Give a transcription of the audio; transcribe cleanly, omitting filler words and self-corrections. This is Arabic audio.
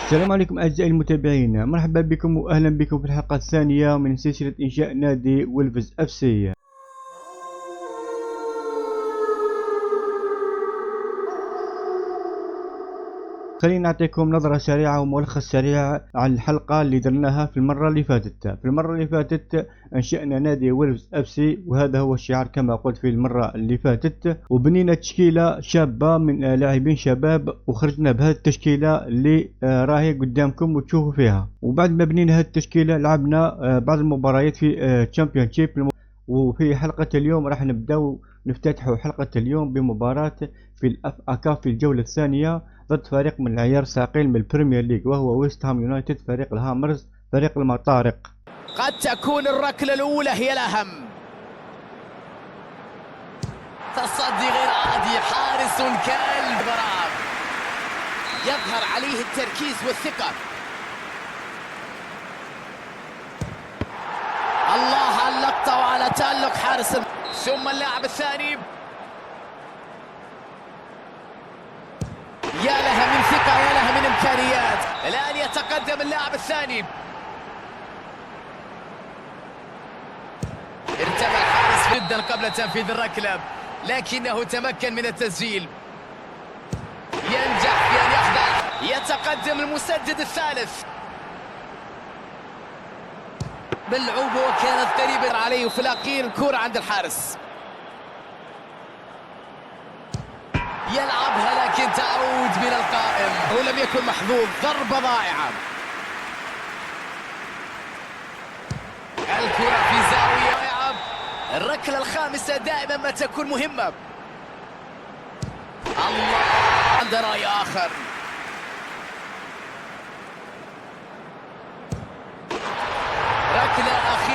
السلام عليكم أعزائي المتابعين، مرحبا بكم وأهلا بكم في الحلقة الثانية من سلسلة إنشاء نادي وولفز اف سي. خلينا نعطيكم نظرة سريعة وملخص سريع عن الحلقة اللي درناها في المرة اللي فاتت. أنشأنا نادي وولفز اف سي، وهذا هو الشعار كما قلت في المرة اللي فاتت، وبنينا تشكيلة شابة من لاعبين شباب، وخرجنا بهذه التشكيلة اللي راهي قدامكم وتشوفوا فيها. وبعد ما بنينا هذه التشكيلة لعبنا بعض المباريات في تشامبيونشيب، وفي حلقة اليوم راح نفتتح حلقة اليوم بمباراة في الاف اكا في الجولة الثانية ضد فريق من العيار الثقيل من البريمير ليج، وهو ويست هام يونايتد، فريق الهامرز، فريق المطارق. قد تكون الركلة الأولى هي الأهم. تصدي غير عادي، حارس كالغراب، يظهر عليه التركيز والثقة. الله على اللقطة وعلى تألق حارس، ثم اللاعب الثاني. يا لها من ثقة، يا لها من إمكانيات. الآن يتقدم اللاعب الثاني، ارتمى الحارس جدا قبل تنفيذ الركلة، لكنه تمكن من التسجيل. ينجح في أن يخضع، يتقدم المسدد الثالث بالعوبة، وكانت قريبة عليه، وفي الأخير الكرة عند الحارس. يلعبها لكن تعود من القائم، ولم يكن محظوظ، ضربة ضائعة. الكرة في زاوية ضائعة. الركلة الخامسة دائما ما تكون مهمة. الله، عند رأي آخر. ركلة أخيرة.